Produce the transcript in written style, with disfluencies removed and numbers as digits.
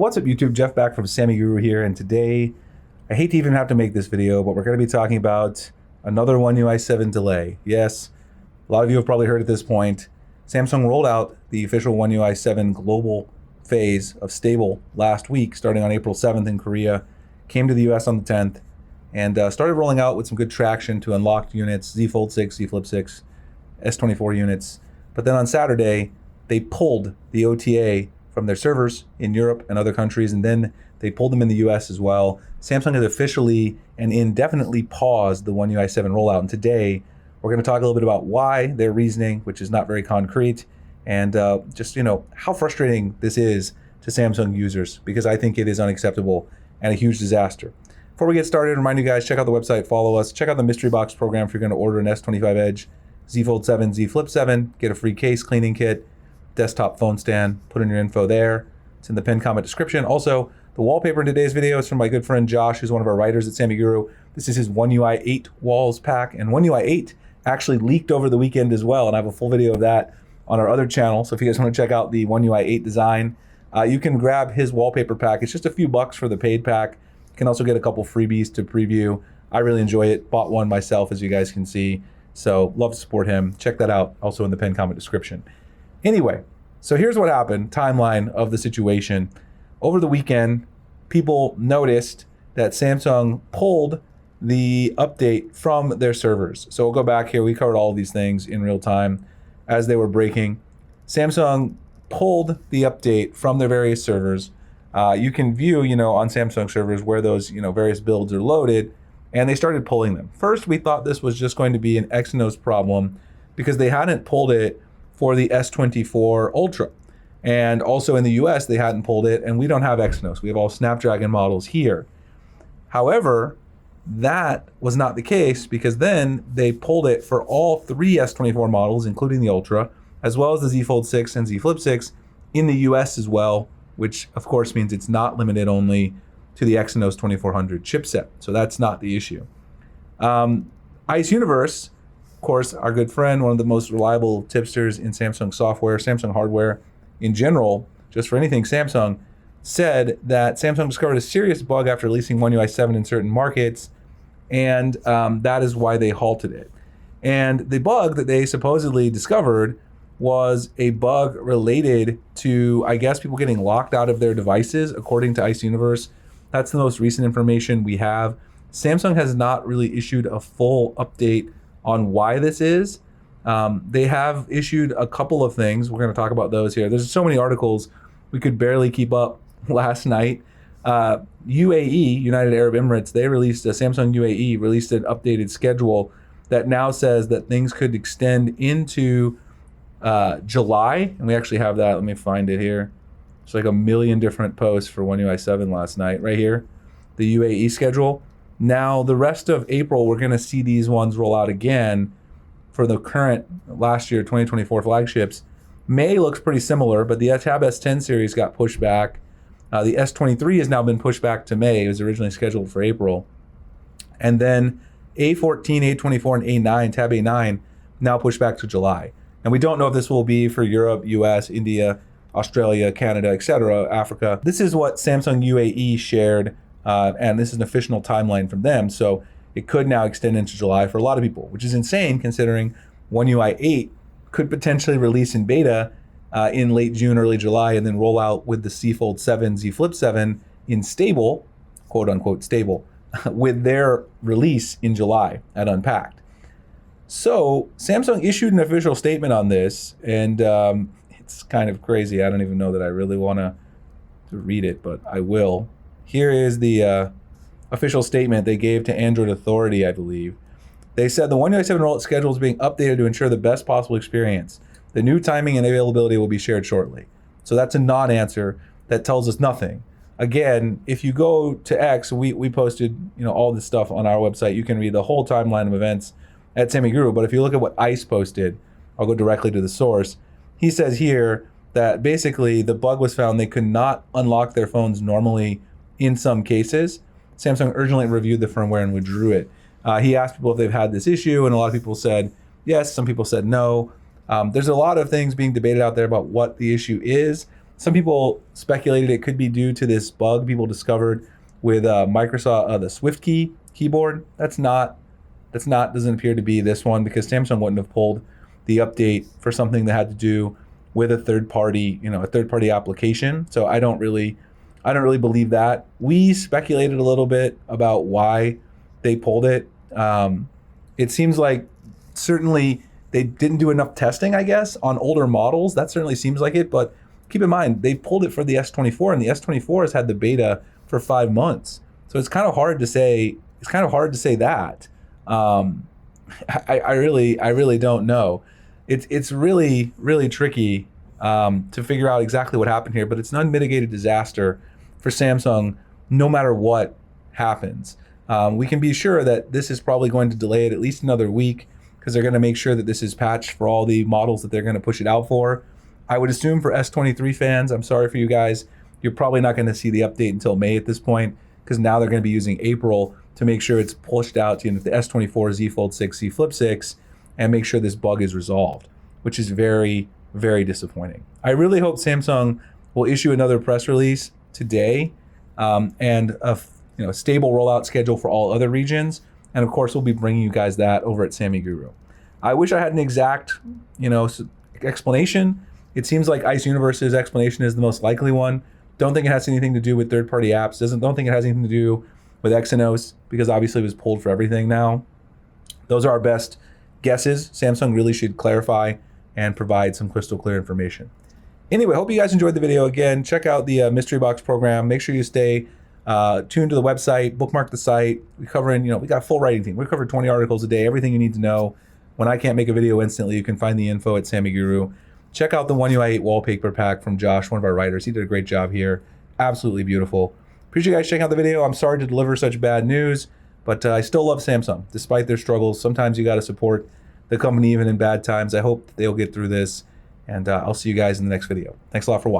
What's up YouTube, Jeff back from SammyGuru here, and today, I hate to even have to make this video, but we're going to be talking about another One UI 7 delay. Yes, a lot of you have probably heard at this point, Samsung rolled out the official One UI 7 global phase of stable last week, starting on April 7th in Korea, came to the US on the 10th, and started rolling out with some good traction to unlocked units, Z Fold 6, Z Flip 6, S24 units. But then on Saturday, they pulled the OTA from their servers in Europe and other countries, and then they pulled them in the US as well. Samsung has officially and indefinitely paused the One UI 7 rollout, and today we're going to talk a little bit about why, their reasoning, which is not very concrete, and just how frustrating this is to Samsung users, because I think it is unacceptable and a huge disaster. Before we get started, remind you guys, check out the website, follow us, check out the mystery box program if you're going to order an S25 Edge, Z Fold 7, Z Flip 7, get a free case cleaning kit, desktop phone stand, put in your info there. It's in the pinned comment description. Also, the wallpaper in today's video is from my good friend Josh, who's one of our writers at SammyGuru. This is his One UI 8 walls pack, and One UI 8 actually leaked over the weekend as well, and I have a full video of that on our other channel. So if you guys want to check out the One UI 8 design, you can grab his wallpaper pack. It's just a few bucks for the paid pack. You can also get a couple freebies to preview. I really enjoy it. Bought one myself, as you guys can see. So love to support him. Check that out also in the pinned comment description. Anyway, so here's what happened, timeline of the situation. Over the weekend, people noticed that Samsung pulled the update from their servers. So we'll go back here. We covered all of these things in real time as they were breaking. Samsung pulled the update from their various servers. You can view, on Samsung servers where those, various builds are loaded, and they started pulling them. First, we thought this was just going to be an Exynos problem because they hadn't pulled it for the S24 Ultra. And also in the US, they hadn't pulled it, and we don't have Exynos. We have all Snapdragon models here. However, that was not the case because then they pulled it for all three S24 models, including the Ultra, as well as the Z Fold 6 and Z Flip 6 in the US as well, which of course means it's not limited only to the Exynos 2400 chipset. So that's not the issue. Ice Universe, of course, our good friend, one of the most reliable tipsters in Samsung software, Samsung hardware in general, just for anything Samsung, said that Samsung discovered a serious bug after releasing One UI 7 in certain markets, and that is why they halted it. And the bug that they supposedly discovered was a bug related to, I guess, people getting locked out of their devices, according to Ice Universe. That's the most recent information we have. Samsung has not really issued a full update on why this is. They have issued a couple of things. We're going to talk about those here. There's so many articles we could barely keep up last night. UAE, United Arab Emirates, Samsung UAE released an updated schedule that now says that things could extend into July, and we actually have that. Let me find it here. It's like a million different posts for One UI 7 last night, right here, the UAE schedule. Now, the rest of April, we're going to see these ones roll out again for the current last year, 2024 flagships. May looks pretty similar, but the Tab S10 series got pushed back. The S23 has now been pushed back to May. It was originally scheduled for April. And then A14, A24, and A9, Tab A9, now pushed back to July. And we don't know if this will be for Europe, US, India, Australia, Canada, etc., Africa. This is what Samsung UAE shared, and this is an official timeline from them. So it could now extend into July for a lot of people, which is insane considering One UI 8 could potentially release in beta in late June, early July, and then roll out with the Z Fold 7, Z Flip 7 in stable, quote unquote stable, with their release in July at Unpacked. So Samsung issued an official statement on this, and it's kind of crazy. I don't even know that I really want to read it, but I will. Here is the official statement they gave to Android Authority, I believe. They said the One UI 7 rollout schedule is being updated to ensure the best possible experience. The new timing and availability will be shared shortly. So that's a non-answer that tells us nothing. Again, if you go to X, we posted all this stuff on our website. You can read the whole timeline of events at SammyGuru. But if you look at what ICE posted, I'll go directly to the source. He says here that basically the bug was found they could not unlock their phones normally in some cases. Samsung urgently reviewed the firmware and withdrew it. He asked people if they've had this issue, and a lot of people said yes. Some people said no. There's a lot of things being debated out there about what the issue is. Some people speculated it could be due to this bug people discovered with Microsoft, the Swift key keyboard. Doesn't appear to be this one, because Samsung wouldn't have pulled the update for something that had to do with a third party application. So I don't really believe that. We speculated a little bit about why they pulled it. It seems like certainly they didn't do enough testing, I guess, on older models. That certainly seems like it, but keep in mind, they pulled it for the S24, and the S24 has had the beta for 5 months. So it's kind of hard to say that. I really don't know. It's really, really tricky to figure out exactly what happened here, but it's an unmitigated disaster for Samsung no matter what happens. We can be sure that this is probably going to delay it at least another week, because they're going to make sure that this is patched for all the models that they're going to push it out for. I would assume for S23 fans, I'm sorry for you guys, you're probably not going to see the update until May at this point, because now they're going to be using April to make sure it's pushed out to the S24, Z Fold 6, Z Flip 6, and make sure this bug is resolved, which is very, very disappointing. I really hope Samsung will issue another press release today, and a stable rollout schedule for all other regions. And of course, we'll be bringing you guys that over at SammyGuru. I wish I had an exact, explanation. It seems like Ice Universe's explanation is the most likely one. Don't think it has anything to do with third-party apps. Don't think it has anything to do with Exynos, because obviously it was pulled for everything now. Those are our best guesses. Samsung really should clarify and provide some crystal clear information. Anyway, hope you guys enjoyed the video. Again, check out the Mystery Box program. Make sure you stay tuned to the website, bookmark the site. We got a full writing team. We cover 20 articles a day, everything you need to know. When I can't make a video instantly, you can find the info at SammyGuru. Check out the One UI 8 wallpaper pack from Josh, one of our writers. He did a great job here. Absolutely beautiful. Appreciate you guys checking out the video. I'm sorry to deliver such bad news, but I still love Samsung, despite their struggles. Sometimes you got to support the company even in bad times. I hope they'll get through this, and I'll see you guys in the next video. Thanks a lot for watching.